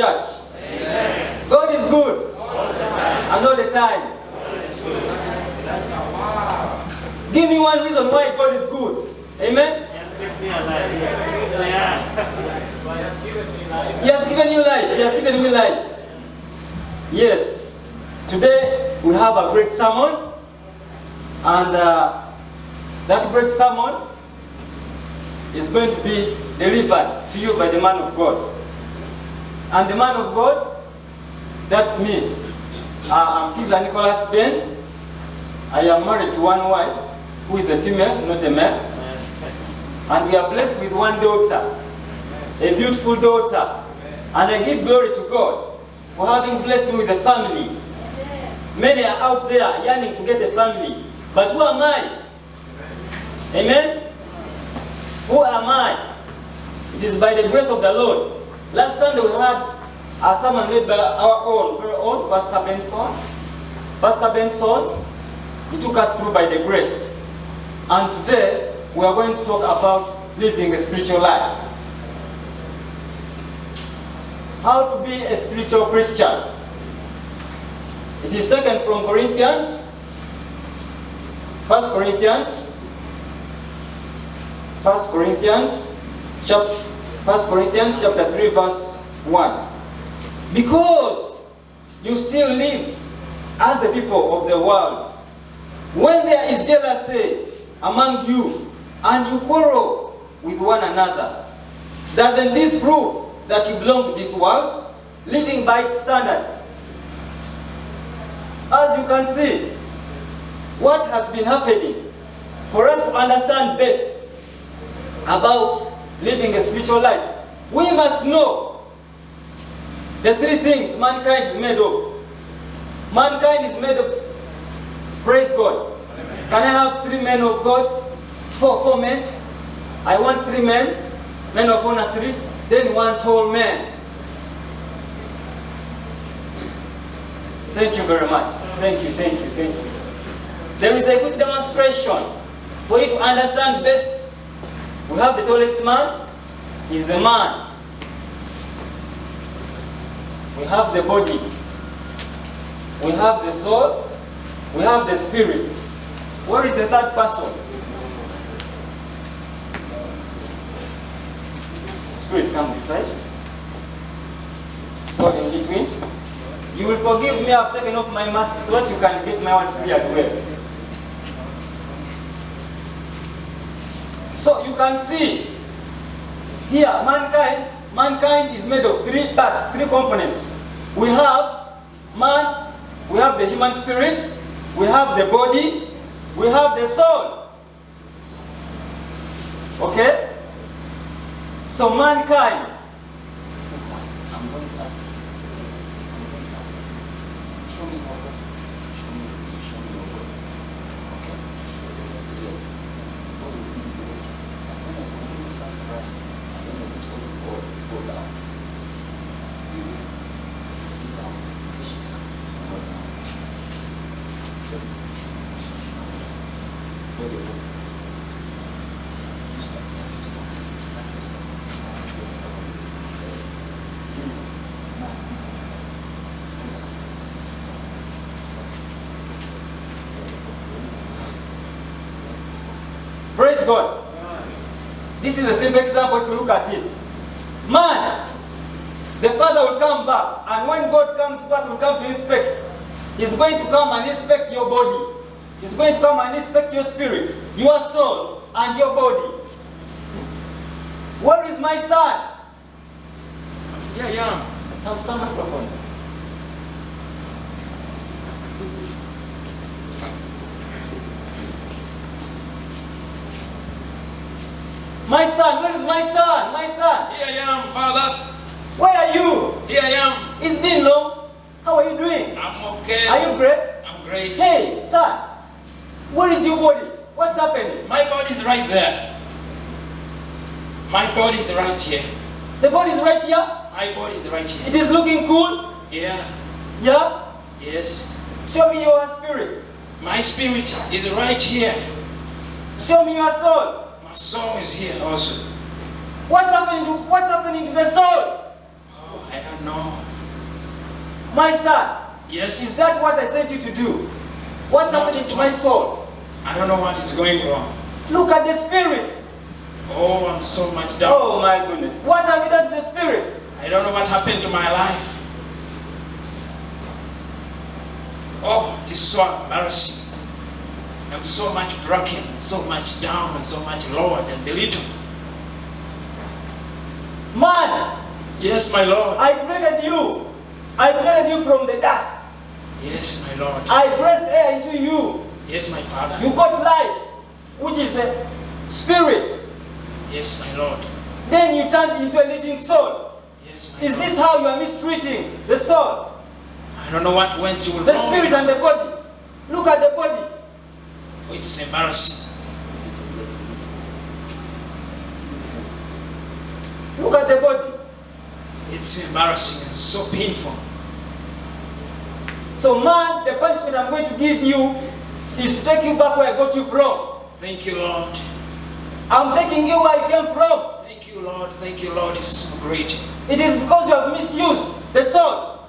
church? Amen. God is good. And all the time. Give me one reason why God is good. Amen? He has given you life. He has given me life. Yes. Today we have a great sermon. And that great sermon is going to be delivered to you by the man of God. And the man of God, that's me. I'm Kiza Nicholas Ben. I am married to one wife who is a female, not a male. And we are blessed with one daughter, a beautiful daughter. And I give glory to God for having blessed me with a family. Many are out there yearning to get a family. But who am I? Amen? Who am I? It is by the grace of the Lord. Last Sunday we had a sermon led by our own, very own, Pastor Benson. Pastor Benson, he took us through by the grace. And today we are going to talk about living a spiritual life. How to be a spiritual Christian. It is taken from Corinthians, 1 Corinthians chapter 3 verse 1. Because you still live as the people of the world, when there is jealousy among you and you quarrel with one another, doesn't this prove that you belong to this world, living by its standards? As you can see, what has been happening, for us to understand best about living a spiritual life, we must know the three things mankind is made of. Mankind is made of, praise God. Can I have 3 men of God? 4 men? I want 3 men. Men of honor 3. Then 1 tall man. Thank you very much. Thank you. There is a good demonstration for you to understand best. We have the tallest man. He's the man. We have the body. We have the soul. We have the spirit. Where is the third person? Spirit, come this side. Soul in between. You will forgive me, I've taken off my mask so that you can get my words clear well. So you can see here, mankind is made of 3 parts, 3 components. We have man, we have the human spirit, we have the body, we have the soul. Okay? So mankind. I'm going to ask. Show me your body. Show me your body. Okay. Yes. What will you do? And when I do something right, I don't know what to go down. Spirit. Down. Go down. Praise God. This is a simple example if you look at it. Man, the Father will come back, and when God comes back, will come to inspect. He's going to come and inspect your body. He's going to come and inspect your spirit, your soul, and your body. Where is my son? Yeah. Have some microphones. My son, where is my son? My son. Here I am, Father. Where are you? Here I am. It's been long. How are you doing? I'm okay. Are you great? I'm great. Hey, son. Where is your body? What's happening? My body's right there. My body's right here. The body is right here. My body's right here. It is looking cool. Yeah. Yeah? Yes. Show me your spirit. My spirit is right here. Show me your soul. My soul is here also. What's happening to the soul? Oh, I don't know. My son, is Yes, that what I sent you to do? What's Not happening at to all. my soul? I don't know what is going wrong. Look at the spirit. Oh, I'm so much down. Oh my goodness. What have you done to the spirit? I don't know what happened to my life. Oh, it is so embarrassing. I'm so much broken, so much down, and so much lowered and belittled. Man, Yes, my Lord. I created you. I created you from the dust. Yes, my Lord. I breathed air into you. Yes, my Father. You got life, which is the spirit. Yes, my Lord. Then you turned into a living soul. Yes, my Is Lord. this how you are mistreating the soul, I don't know what went you the wrong. spirit and the body? Look at the body. Oh, it's embarrassing. Look at the body. It's embarrassing and so painful. So man, the punishment I'm going to give you is to take you back where I got you from. Thank you, Lord. I'm taking you where you came from. Thank you, Lord. Thank you, Lord. It's so great. It is because you have misused the soul.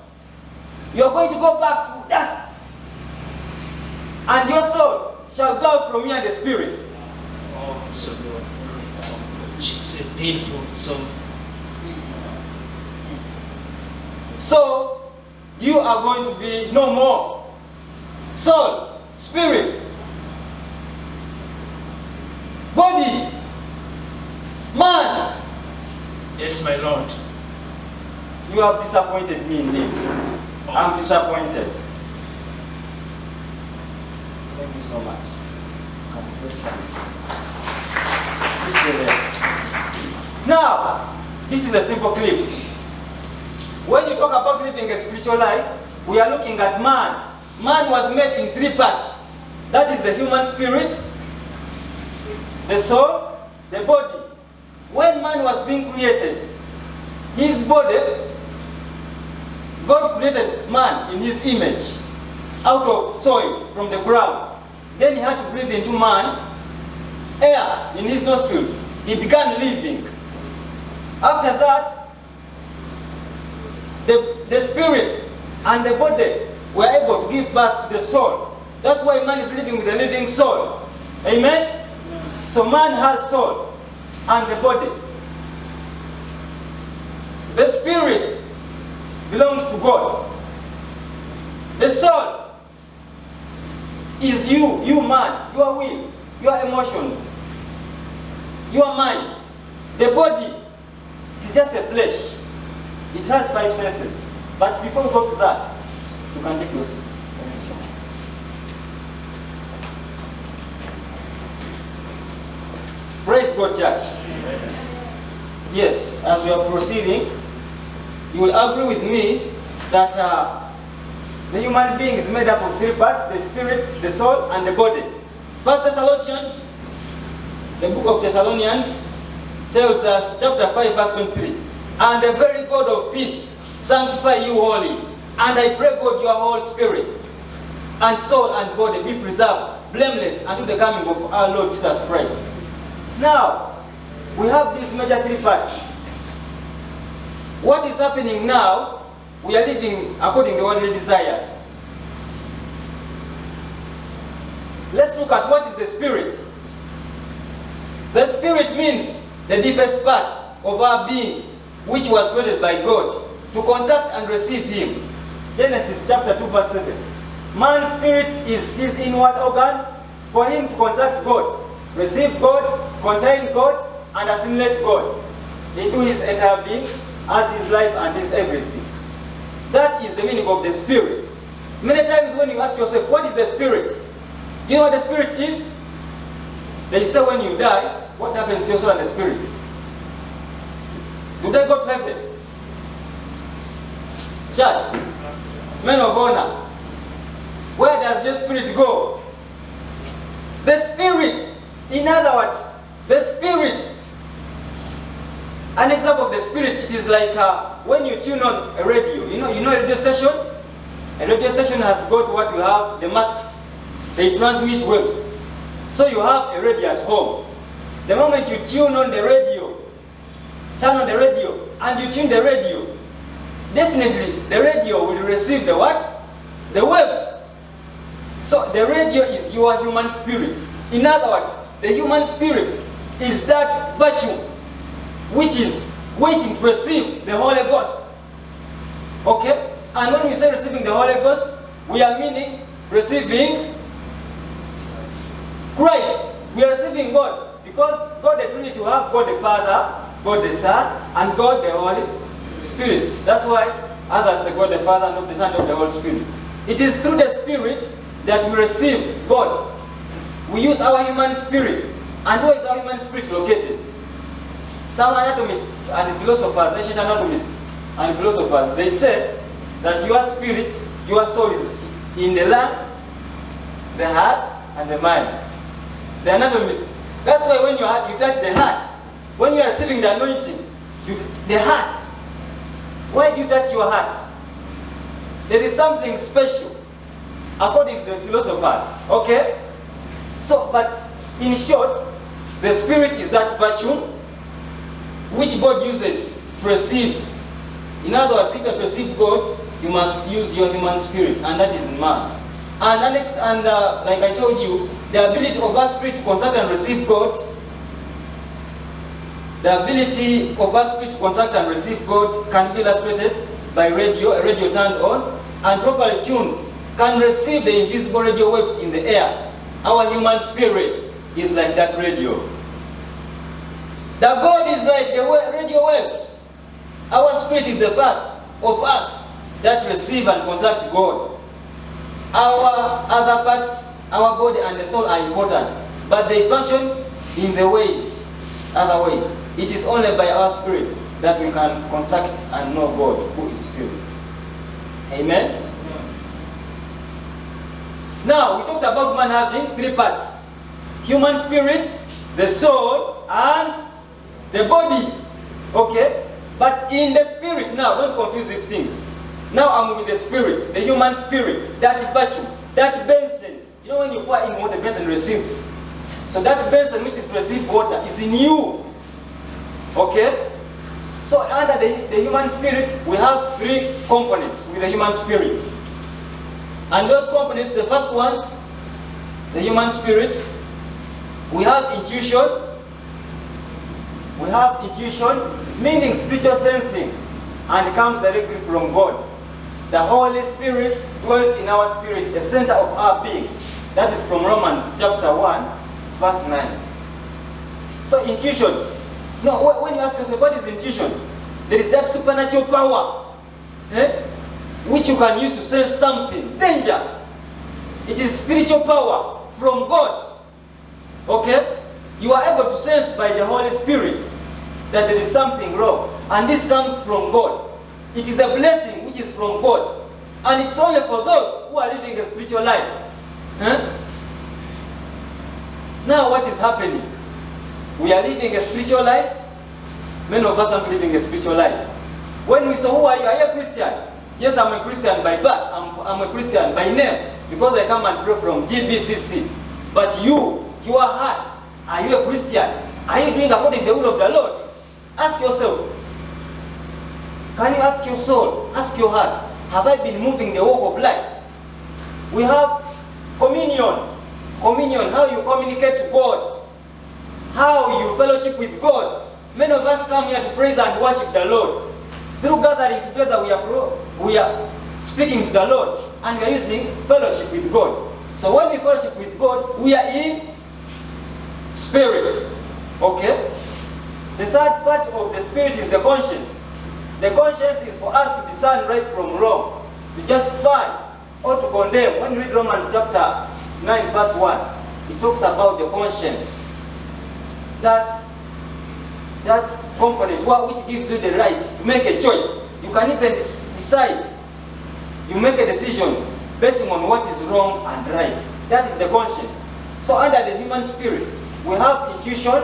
You are going to go back to dust. And your soul shall go from you and the spirit. Oh, it's so good. So good. It's painful. So you are going to be no more. Soul, spirit, body, man. Yes, my Lord. You have disappointed me indeed. I'm disappointed. Thank you so much. Come stay stand. You stay there. Now, this is a simple clip. When you talk about living a spiritual life, we are looking at man. Man was made in three parts. That is the human spirit, the soul, the body. When man was being created, his body, God created man in his image, out of soil from the ground. Then he had to breathe into man air in his nostrils. He began living. After that, the spirit and the body were able to give birth to the soul. That's why man is living with a living soul. Amen? So man has soul and the body. The spirit belongs to God. The soul is you man, your will, your emotions, your mind. The body is just a flesh. It has 5 senses. But before we go to that, you can take your seats. Thank you so much. Praise God, church. Yes, as we are proceeding, you will agree with me that the human being is made up of 3 parts: the spirit, the soul, and the body. 1 Thessalonians, the book of Thessalonians, tells us, chapter 5, verse 23, "And the very God of peace sanctify you wholly. And I pray God your whole spirit and soul and body be preserved blameless unto the coming of our Lord Jesus Christ." Now, we have these major 3 parts. What is happening now? We are living according to worldly desires. Let's look at what is the spirit. The spirit means the deepest part of our being, which was created by God to contact and receive Him. Genesis chapter 2, verse 7. Man's spirit is his inward organ for him to contact God, receive God, contain God, and assimilate God into his entire being as his life and his everything. That is the meaning of the spirit. Many times when you ask yourself, what is the spirit? Do you know what the spirit is? They say when you die, what happens to your soul and the spirit? Do they go to heaven? Church, men of honor, where does your spirit go? The spirit, in other words, the spirit. An example of the spirit, it is like when you tune on a radio. You know a radio station? A radio station has got what you have, the masks. They transmit waves. So you have a radio at home. The moment you tune on the radio, turn on the radio, and you tune the radio, definitely the radio will receive the what? The waves. So the radio is your human spirit. In other words, the human spirit is that virtue which is waiting to receive the Holy Ghost. Okay? And when we say receiving the Holy Ghost, we are meaning receiving Christ. We are receiving God. Because God the Trinity will have God the Father, God the Son, and God the Holy Spirit. That's why others say God the Father, not the Son, not the Holy Spirit. It is through the Spirit that we receive God. We use our human spirit. And where is our human spirit located? Some anatomists and philosophers, ancient anatomists and philosophers, they say that your spirit, your soul is in the lungs, the heart, and the mind. The anatomists. That's why when you touch the heart, when you are receiving the anointing, the heart. Why do you touch your heart? There is something special, according to the philosophers. Okay? So, but in short, the spirit is that virtue which God uses to receive. In other words, if you receive God, you must use your human spirit, and that is man. And like I told you, the ability of our spirit to contact and receive God, the ability of our spirit to contact and receive God can be illustrated by radio, a radio turned on, and properly tuned, can receive the invisible radio waves in the air. Our human spirit is like that radio. The God is like the radio waves. Our spirit is the part of us that receive and contact God. Our other parts, our body and the soul are important, but they function in the ways, other ways. It is only by our spirit that we can contact and know God, who is spirit. Amen? Now, we talked about man having three parts. Human spirit, the soul, and the body. Okay? But in the spirit, now, don't confuse these things. Now I'm with the spirit, the human spirit, that virtue, that basin. You know when you pour in water, the basin receives. So that basin which is to receive water is in you. Okay? So under the human spirit, we have three components with the human spirit. And those components, the first one, the human spirit, we have intuition. We have intuition, meaning spiritual sensing, and it comes directly from God. The Holy Spirit dwells in our spirit, a center of our being. That is from Romans chapter 1, verse 9. So intuition. No, when you ask yourself, what is intuition? There is that supernatural power, which you can use to sense something. Danger. It is spiritual power from God. Okay? You are able to sense by the Holy Spirit that there is something wrong. And this comes from God. It is a blessing which is from God. And it's only for those who are living a spiritual life. Now what is happening? We are living a spiritual life. Many of us are living a spiritual life. When we say, who are you? Are you a Christian? Yes, I'm a Christian by birth. I'm a Christian by name. Because I come and pray from GBCC. But you, your heart, are you a Christian? Are you doing according to the will of the Lord? Ask yourself. Can you ask your soul, ask your heart, have I been moving the walk of light? We have communion. Communion, how you communicate to God. How you fellowship with God. Many of us come here to praise and worship the Lord. Through gathering together, we are speaking to the Lord. And we are using fellowship with God. So when we fellowship with God, we are in spirit. Okay? The third part of the spirit is the conscience. The conscience is for us to discern right from wrong, to justify or to condemn. When you read Romans chapter 9 verse 1, it talks about the conscience. That component which gives you the right to make a choice. You can even decide. You make a decision based on what is wrong and right. That is the conscience. So under the human spirit, we have intuition,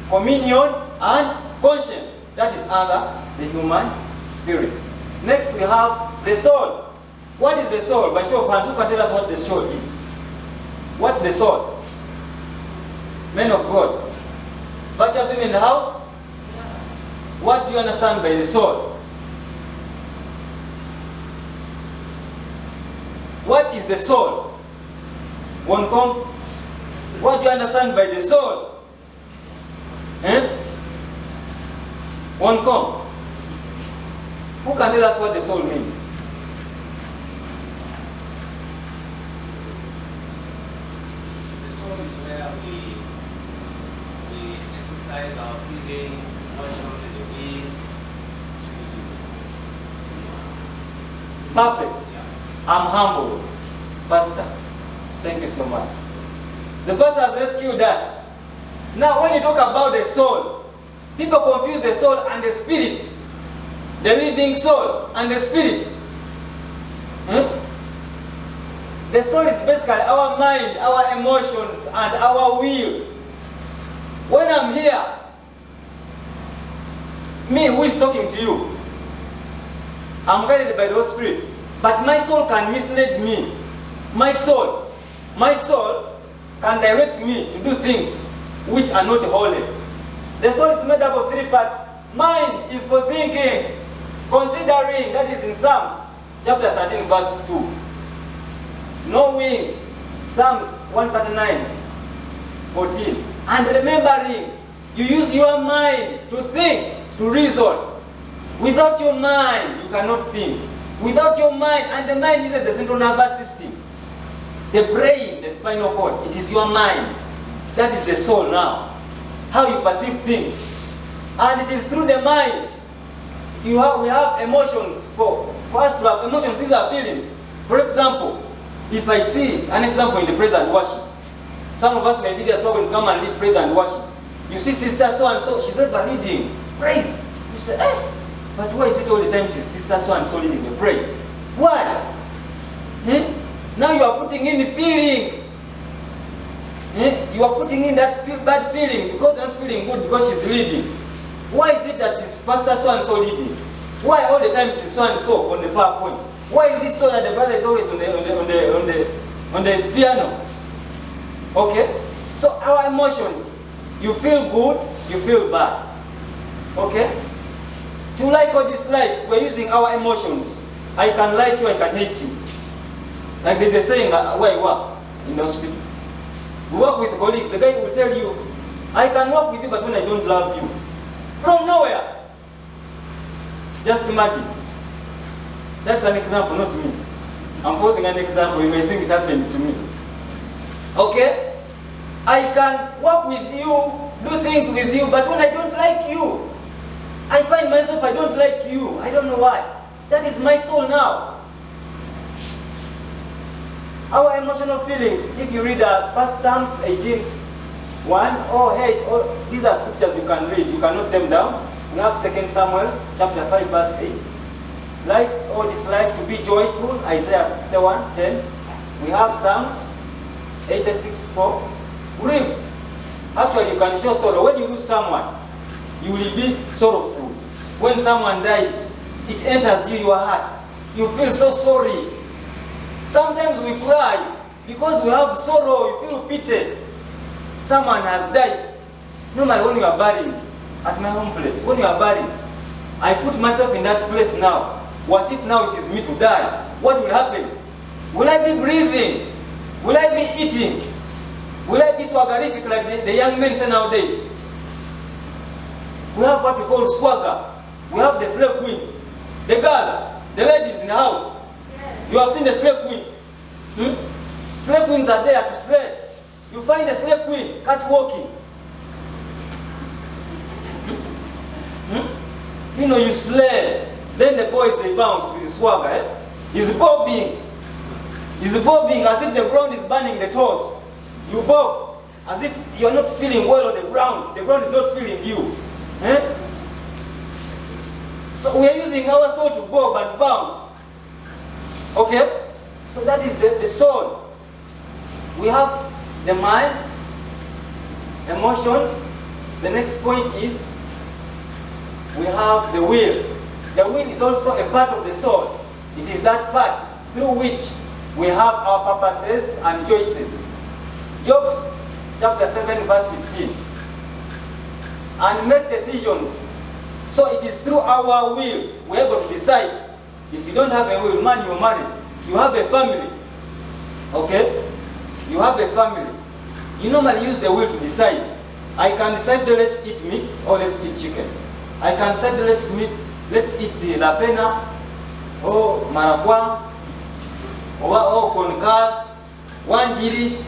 communion, and conscience. That is under the human spirit. Next we have the soul. What is the soul? By show of hands, who can tell us what the soul is? What's the soul? Men of God. Virtuous women in the house? What do you understand by the soul? What is the soul? One come. What do you understand by the soul? One come. Who can tell us what the soul means? The soul is where we exercise our feeling, emotion, and the will to Perfect. I'm humbled. Pastor, thank you so much. The pastor has rescued us. Now when you talk about the soul, people confuse the soul and the spirit. The living soul and the spirit. The soul is basically our mind, our emotions, and our will. When I'm here, me who is talking to you, I'm guided by the Holy Spirit. But my soul can mislead me. My soul can direct me to do things which are not holy. The soul is made up of 3 parts. Mind is for thinking, considering, that is in Psalms chapter 13 verse 2. Knowing, Psalms 139, 14. And remembering, you use your mind to think, to reason. Without your mind, you cannot think. Without your mind, and the mind uses the central nervous system. The brain, the spinal cord, it is your mind. That is the soul now. How you perceive things. And it is through the mind. We have emotions. For us to have emotions, these are feelings. For example, if I see an example in the praise and worship, some of us may be there so when come and lead praise and worship. You see sister so and so, she's ever leading praise. You say, but why is it all the time it is sister so and so leading the praise? Why? Now you are putting in the feeling. You are putting in that bad feeling because you're not feeling good because she's leading. Why is it that it's pastor so and so leading? Why all the time it is so and so on the PowerPoint? Why is it so that the brother is always on the piano? Okay? So our emotions, you feel good, you feel bad. Okay? To like or dislike, we're using our emotions. I can like you, I can hate you. Like there's a saying where I work in the hospital. We work with colleagues. The guy will tell you, I can work with you, but when I don't love you. From nowhere. Just imagine. That's an example, not me. I'm posing an example. You may think it happened to me. Okay? I can work with you, do things with you, but when I don't like you, I find myself I don't like you. I don't know why. That is my soul now. Our emotional feelings, if you read 1 Psalms 18, 1 or 8, these are scriptures you can read. You can note them down. We have 2 Samuel chapter 5 verse 8. Like or dislike to be joyful, Isaiah 61, 10. We have Psalms 86, 4. Grieved. Actually, you can show sorrow. When you lose someone, you will be sorrowful. When someone dies, it enters you, your heart. You feel so sorry. Sometimes we cry because we have sorrow, we feel pity. Someone has died. Normally when you are buried at my home place, when you are buried, I put myself in that place now. What if now it is me to die? What will happen? Will I be breathing? Will I be eating? Will I be swaggerific like the young men say nowadays? We have what we call swagger. We have the slave queens. The girls, the ladies in the house. Yes. You have seen the slave queens. Slave queens are there to slay. You find a slave queen catwalking. You know, you slay. Then the boys, they bounce with the swagger. He's bobbing. He's bobbing as if the ground is burning the toes. You bob as if you're not feeling well on the ground. The ground is not feeling you. So we are using our soul to bob and bounce. Okay? So that is the soul. We have the mind, emotions. The next point is we have the will. The will is also a part of the soul. It is that part through which we have our purposes and choices. Job chapter 7 verse 15. And make decisions. So it is through our will we're able to decide. If you don't have a will, man, you're married. You have a family. Okay? You have a family. You normally use the will to decide. I can decide that let's eat meat or let's eat chicken. I can decide that let's eat la pena or marakwang or konkar, wanjiri.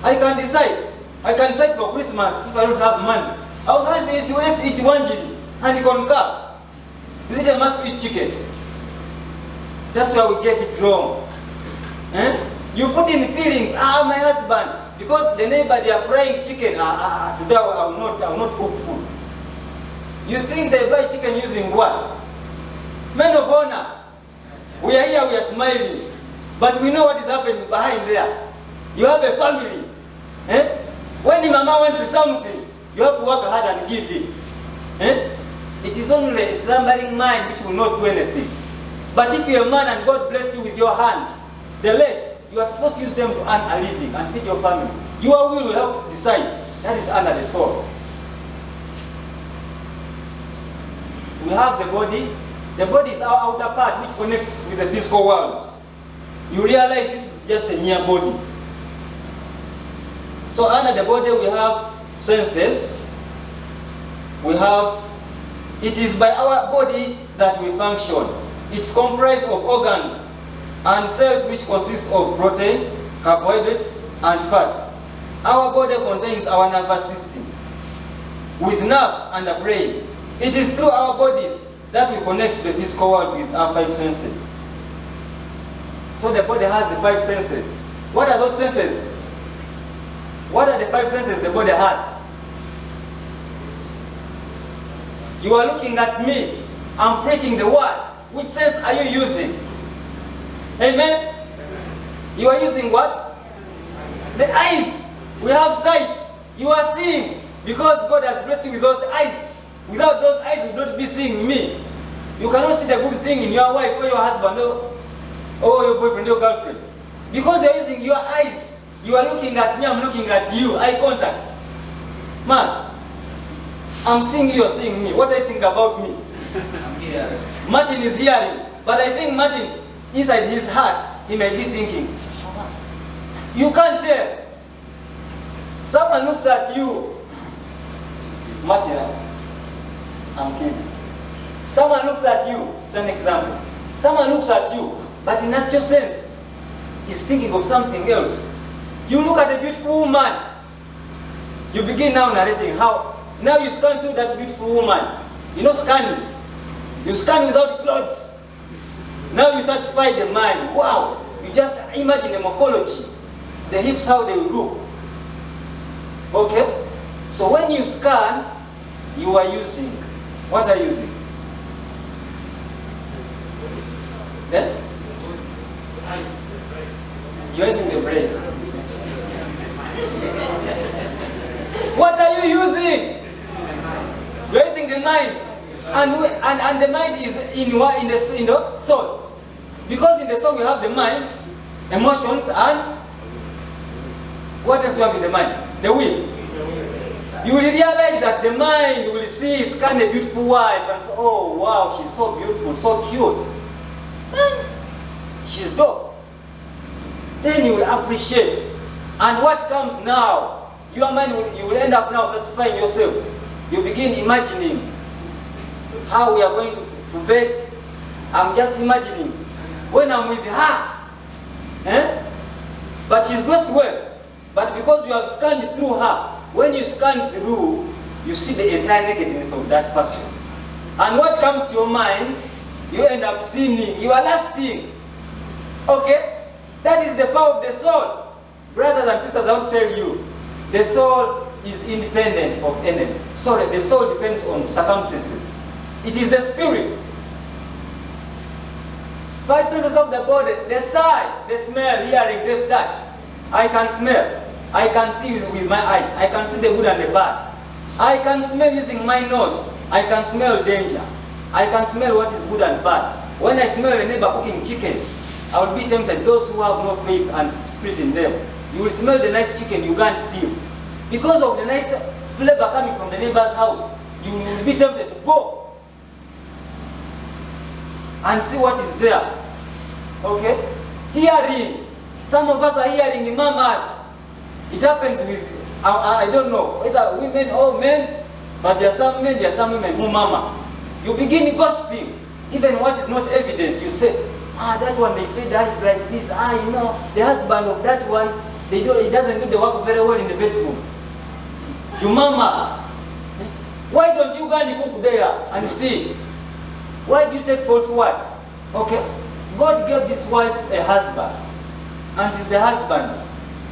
I can decide. I can decide for Christmas if I don't have money. I also let's eat wanjiri and konkar. Is it a must eat chicken? That's where we get it wrong. You put in feelings, my husband, because the neighbor, they are frying chicken, today I will not cook food. You think they buy chicken using what? Men of honor. We are here, we are smiling, but we know what is happening behind there. You have a family. When the mama wants something, you have to work hard and give it. It is only a slumbering mind which will not do anything. But if you're a man and God blessed you with your hands, the legs, you are supposed to use them to earn a living and feed your family. Your will help decide. That is under the soul. We have the body. The body is our outer part which connects with the physical world. You realize this is just a mere body. So under the body we have senses. It is by our body that we function. It's comprised of organs and cells which consist of protein, carbohydrates, and fats. Our body contains our nervous system with nerves and a brain. It is through our bodies that we connect to the physical world with our 5 senses. So the body has the 5 senses. What are those senses? What are the 5 senses the body has? You are looking at me. I'm preaching the word. Which sense are you using? Amen? You are using what? The eyes. We have sight. You are seeing. Because God has blessed you with those eyes. Without those eyes, you would not be seeing me. You cannot see the good thing in your wife or your husband or your boyfriend or girlfriend. Because you are using your eyes. You are looking at me, I'm looking at you. Eye contact. Man, I'm seeing you, you're seeing me. What do you think about me? I'm here. Martin is hearing. But I think Martin, inside his heart, he may be thinking, you can't tell. Someone looks at you. Martin, I'm kidding. Someone looks at you. It's an example. Someone looks at you, but in actual sense, he's thinking of something else. You look at a beautiful woman. You begin now narrating how. Now you scan through that beautiful woman. You know scanning. You scan without clothes. Now you satisfy the mind. Wow. You just imagine the morphology. The hips, how they look. Okay? So when you scan, you are using. What are you using? Then? You're using the brain. What are you using? You're using the mind. And the mind is in the soul. Because in the soul we have the mind, emotions, and what else we have in the mind? The will. You will realize that the mind will scan a beautiful wife and say, oh wow, she's so beautiful, so cute. She's dope. Then you will appreciate. And what comes now, your mind you will end up now satisfying yourself. You begin imagining how we are going to bed. I'm just imagining when I'm with her. But she's dressed well. But because you have scanned through her, when you scan through, you see the entire nakedness of that person. And what comes to your mind, you end up sinning. You are lasting. Okay? That is the power of the soul. Brothers and sisters, I want to tell you, the soul is independent of anything. Sorry, the soul depends on circumstances. It is the spirit. 5 senses of the body: the sight, the smell, hearing, taste, touch. I can smell. I can see with my eyes. I can see the good and the bad. I can smell using my nose. I can smell danger. I can smell what is good and bad. When I smell a neighbor cooking chicken, I will be tempted. Those who have no faith and spirit in them, you will smell the nice chicken, you can't steal. Because of the nice flavor coming from the neighbor's house, you will be tempted to go and see what is there. Okay? Hearing. Some of us are hearing mamas. It happens with, I don't know, whether women or men, but there are some men, there are some women who mama. You begin gossiping, even what is not evident. You say, that one, they say that is like this. You know, the husband of that one, he doesn't do the work very well in the bedroom. You mama. Why don't you go and cook there and see? Why do you take false words? Okay, God gave this wife a husband, and it's the husband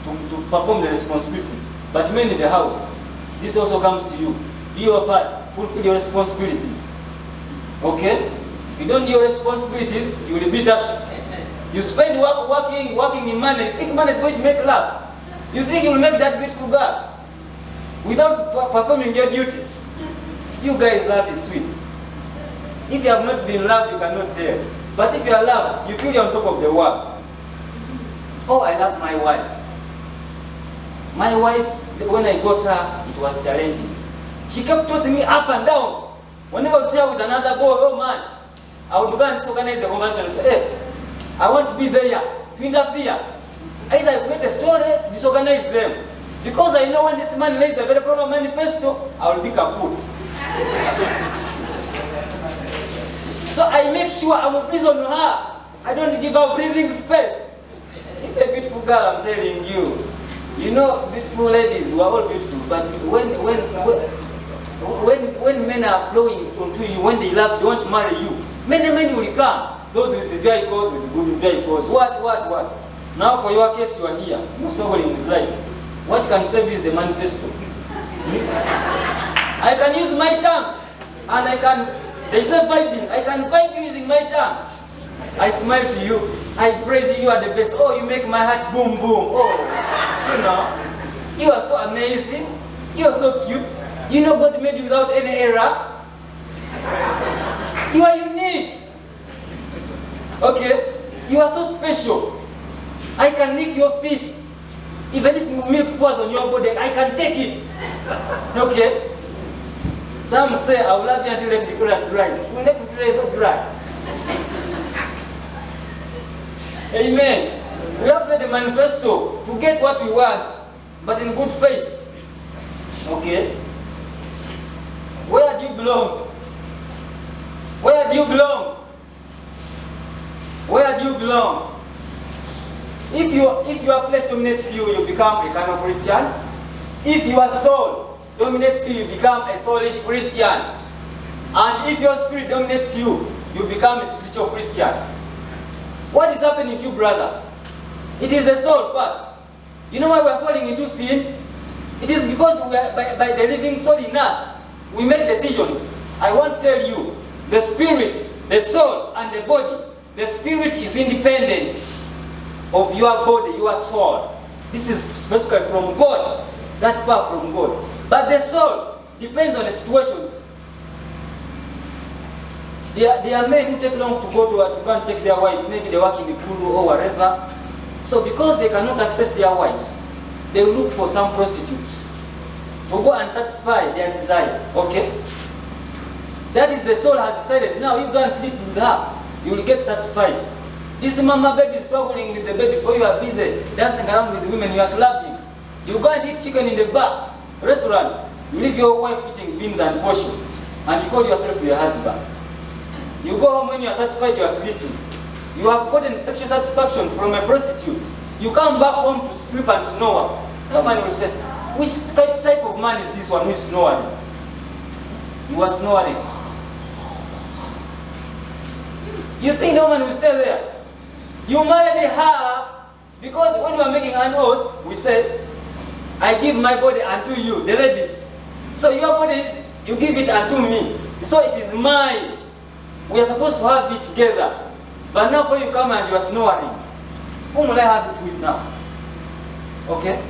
to perform the responsibilities. But men in the house, this also comes to you. Do your part, fulfill your responsibilities. Okay? If you don't do your responsibilities, you will be tasked. You spend working in money. You think money is going to make love. You think you will make that beautiful girl without performing your duties. You guys, love is sweet. If you have not been loved, you cannot tell. But if you are loved, you feel you're on top of the world. Oh, I love my wife. My wife, when I got her, it was challenging. She kept tossing me up and down. Whenever I would see her with another boy, oh man, I would go and disorganize the conversation and say, hey, I want to be there to interfere. Either I create a story, disorganize them. Because I know when this man lays a very proper manifesto, I will be kaput. So I make sure I'm pleased on her. I don't give her breathing space. If a beautiful girl, I'm telling you, you know, beautiful ladies, we are all beautiful, but when men are flowing onto you, when they love, they want to marry you, many men will come. Those with the vehicles, with the good vehicles, what? Now for your case, you are here, you're struggling with life. What can save you is the manifesto. I can use my tongue, and they say vibing, I can vibe using my tongue. I smile to you, I praise you, you are the best. Oh, you make my heart boom, boom. Oh, you know, you are so amazing. You are so cute. You know God made you without any error. You are unique. Okay? You are so special. I can lick your feet. Even if milk pours on your body, I can take it. Okay? Some say, I will love you until Lake Victoria dries. Will Lake Victoria dry? Amen. We have read the manifesto to get what we want, but in good faith. Okay? Where do you belong? Where do you belong? Where do you belong? If your flesh dominates you, you become a kind of Christian. If your soul dominates you, you become a soulish Christian. And if your spirit dominates you, you become a spiritual Christian. What is happening to you, brother? It is the soul first. You know why we are falling into sin? It is because we are, by the living soul in us, we make decisions. I want to tell you, the spirit, the soul, and the body, the spirit is independent of your body, your soul. This is specifically from God, that power from God. But the soul depends on the situations. There are men who take long to go to and check their wives. Maybe they work in the pool or whatever. So because they cannot access their wives, they will look for some prostitutes to go and satisfy their desire. Okay? That is, the soul has decided, now you go and sleep with her. You will get satisfied. This mama baby is struggling with the baby before you are busy dancing around with the women, you are clubbing. You go and eat chicken in the bar, restaurant. You leave your wife eating beans and portion, and you call yourself your husband. You go home when you are satisfied, you are sleeping. You have gotten sexual satisfaction from a prostitute. You come back home to sleep and snore. No man will say, which type of man is this one who is snoring? You are snoring. You think no man will stay there? You married her because when you are making an oath, we said, I give my body unto you, the ladies. So your body, you give it unto me. So it is mine. We are supposed to have it together. But now when you come and you are snoring, whom will I have it with now? Okay?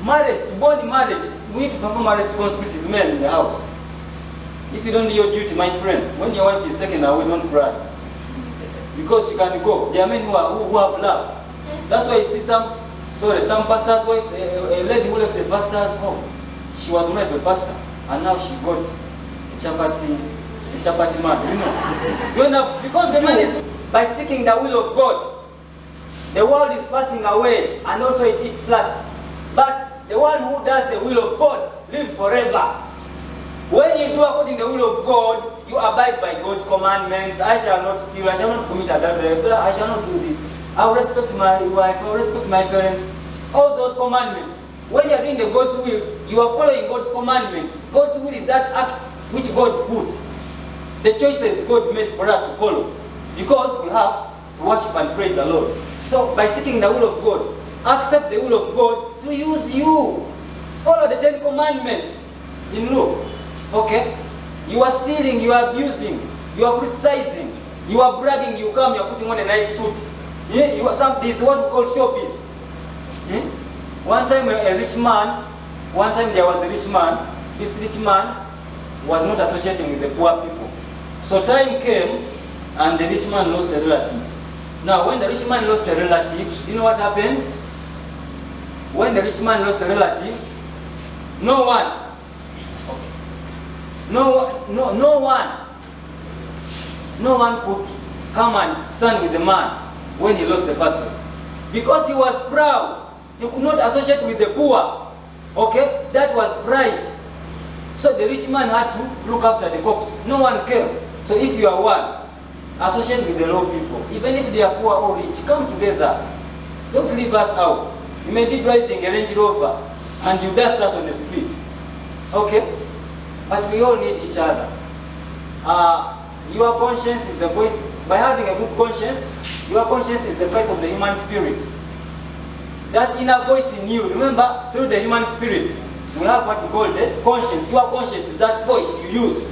Marriage, to bond marriage, we need to perform our responsibilities, men in the house. If you don't do your duty, my friend, when your wife is taken away, don't cry. Because she can go. There are men who have love. That's why you see some pastor's wives, a lady who left a pastor's home. She was married to a pastor, and now she got a chapati man, you know. Because the man is by seeking the will of God. The world is passing away, and also its lust. But the one who does the will of God lives forever. When you do according to the will of God, you abide by God's commandments. I shall not steal, I shall not commit adultery, I shall not do this. I will respect my wife, I will respect my parents. All those commandments. When you are doing the God's will, you are following God's commandments. God's will is that act which God put. The choices God made for us to follow. Because we have to worship and praise the Lord. So by seeking the will of God, accept the will of God to use you. Follow the 10 commandments in Luke. Okay? You are stealing, you are abusing, you are criticizing, you are bragging, you come, you are putting on a nice suit. Yeah? This is what we call showbiz. Yeah? One time there was a rich man. This rich man was not associating with the poor people. So time came and the rich man lost a relative. Now when the rich man lost a relative, you know what happened? When the rich man lost a relative, no one could come and stand with the man when he lost the person. Because he was proud. He could not associate with the poor. Okay? That was pride. So the rich man had to look after the corpse. No one came. So if you are one, associate with the low people. Even if they are poor or rich, come together. Don't leave us out. You may be driving a Range Rover and you dust us on the street. Okay? But we all need each other. Your conscience is the voice. By having a good conscience, your conscience is the voice of the human spirit. That inner voice in you, remember, through the human spirit, we have what we call the conscience. Your conscience is that voice you use.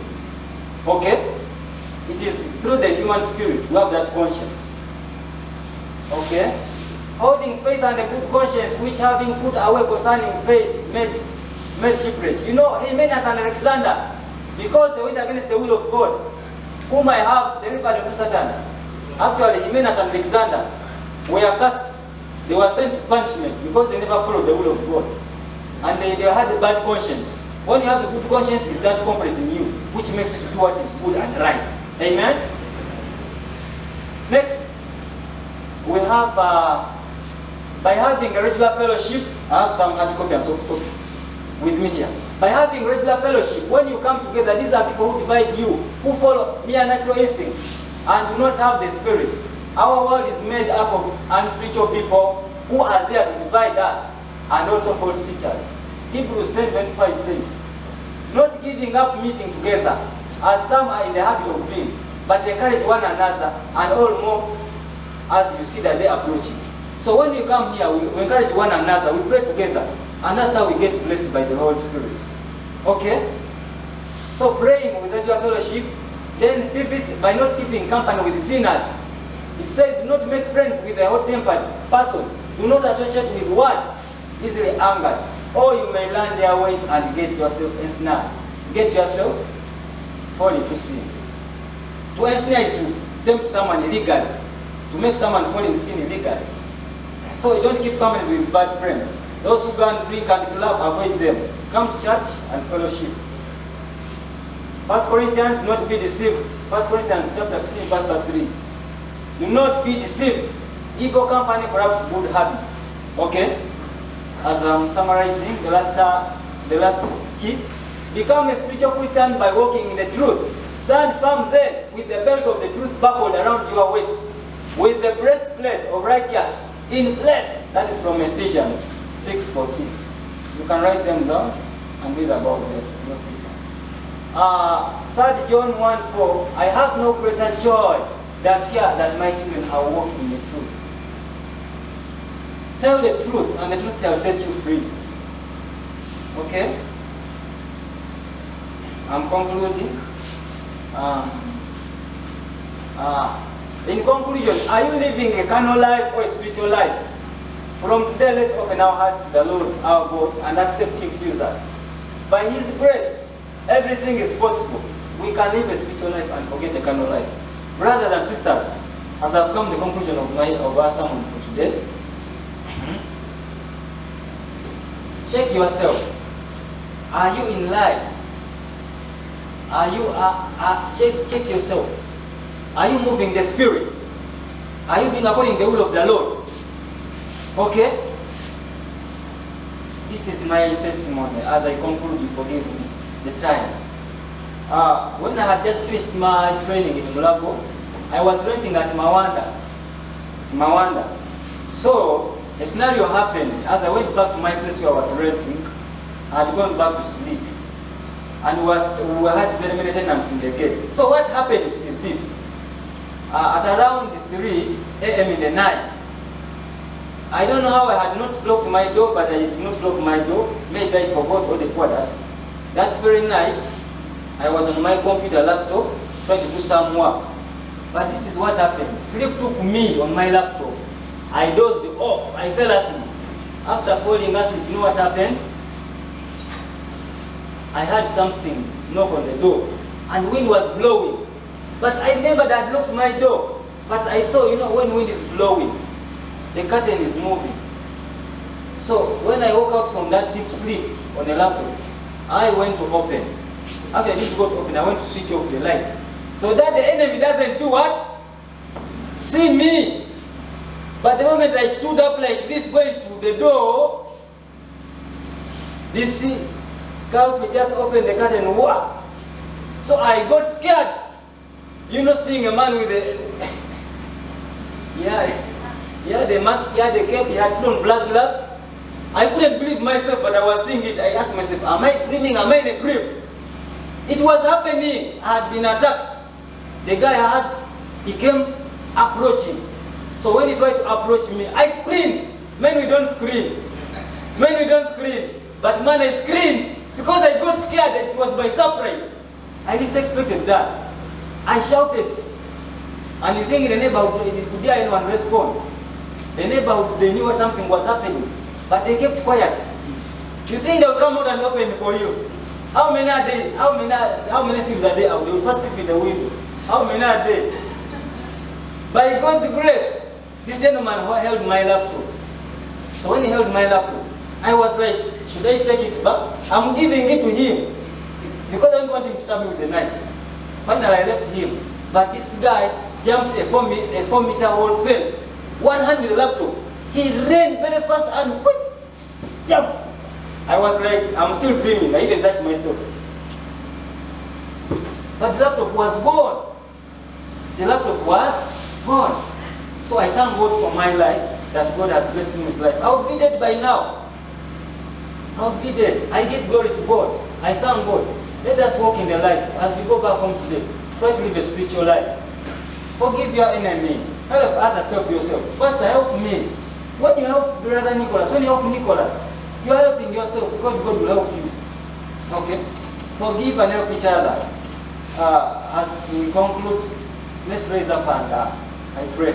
Okay? It is through the human spirit you have that conscience. Okay? Holding faith and a good conscience, which having put away concerning faith, made shipwreck. You know, Hymenaeus and Alexander, because they went against the will of God, whom I have delivered unto Satan. Actually, Hymenaeus and Alexander were cast. They were sent to punishment because they never followed the will of God. And they had a bad conscience. When you have a good conscience, it's that component in you, which makes you to do what is good and right. Amen? Next, we have, by having a regular fellowship, I have some hard copy and soft copy with me here. By having regular fellowship, when you come together, these are people who divide you, who follow mere natural instincts, and do not have the Spirit. Our world is made up of unspiritual people who are there to divide us, and also false teachers. Hebrews 10:25 says, not giving up meeting together, as some are in the habit of doing, but encourage one another, and all more as you see that they approach it. So when we come here, we encourage one another, we pray together, and that's how we get blessed by the Holy Spirit. Okay? So praying with regular fellowship, then fifth, by not keeping company with sinners. It says, do not make friends with a hot-tempered person. Do not associate with one easily angered, or you may learn their ways and get yourself ensnared. Get yourself fall into sin. To ensnare is to tempt someone illegally, to make someone fall in sin illegally. So you don't keep company with bad friends. Those who go and drink and club, avoid them. Come to church and fellowship. 1 Corinthians, not be deceived. 1 Corinthians chapter 15, verse 3. Do not be deceived. Evil company corrupts good habits. Okay? As I'm summarizing the last key. Become a spiritual Christian by walking in the truth. Stand firm then with the belt of the truth buckled around your waist, with the breastplate of righteousness in place. That is from Ephesians 6:14. You can write them down and read about them. 3 John 1:4. I have no greater joy than fear that my children are walking in the truth. Tell the truth, and the truth shall set you free. Okay? I'm concluding. In conclusion, are you living a carnal life or a spiritual life? From today, let's open our hearts to the Lord, our God, and accept Him to use us. By His grace, everything is possible. We can live a spiritual life and forget a carnal life. Brothers and sisters, as I've come to the conclusion of our sermon for today, check yourself. Are you in life? Are you check yourself? Are you moving the Spirit? Are you being according to the will of the Lord? Okay? This is my testimony as I conclude. You forgive me the time. When I had just finished my training in Mulago, I was renting at Mawanda. So a scenario happened as I went back to my place where I was renting. I had gone back to sleep, and we had very many tenants in the gate. So what happened is this: at around 3 a.m. in the night, I don't know how I had not locked my door, but I did not lock my door. Maybe I forgot all the quarters. That very night, I was on my computer laptop trying to do some work. But this is what happened. Sleep took me on my laptop. I dozed off. I fell asleep. After falling asleep, you know what happened? I heard something knock on the door, and wind was blowing. But I remembered I had locked my door. But I saw, when wind is blowing, the curtain is moving. So when I woke up from that deep sleep on the laptop, I went to open. After I didn't go to open, I went to switch off the light, so that the enemy doesn't do what? See me. But the moment I stood up like this, going to the door, this culprit just opened the curtain. Wow! So I got scared. Seeing a man with a the mask, he had the cape, he had put on black gloves. I couldn't believe myself, but I was seeing it. I asked myself, am I dreaming? Am I in a dream? It was happening. I had been attacked. The guy he came approaching. So when he tried to approach me, I screamed. Men, we don't scream. But man, I screamed because I got scared. It was by surprise. I least expected that. I shouted. And you think in the neighborhood, could dare anyone respond? The neighborhood, they knew something was happening, but they kept quiet. You think they'll come out and open for you? How many are they? How many thieves are they out? They will first peep in the window. How many are they? By God's grace, this gentleman held my laptop. So when he held my laptop, I was like, should I take it back? I'm giving it to him because I don't want him to stab me with the knife. Finally, I left him. But this guy jumped a 4-meter wall fence. One hand with the laptop. He ran very fast and jumped. I was like, I'm still dreaming. I even touched myself. But the laptop was gone. So I thank God for my life, that God has blessed me with life. I would be dead by now. I give glory to God. I thank God. Let us walk in the light. As you go back home today, try to live a spiritual life. Forgive your enemy. Help others, help yourself. Pastor, help me. When you help Brother Nicholas, when you help Nicholas, you are helping yourself because God will help you. Okay? Forgive and help each other. As we conclude, let's raise up and I pray.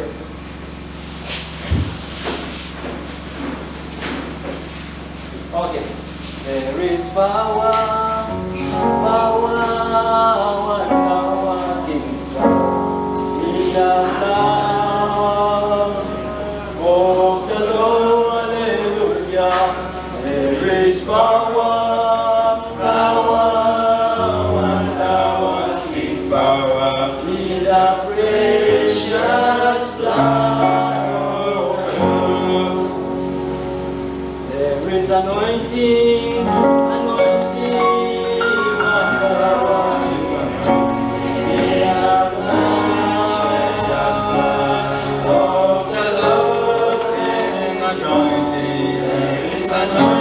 Okay. There is power in the love of the Lord. Hallelujah. There is power in the precious blood of God. There is anointing on the Anointing.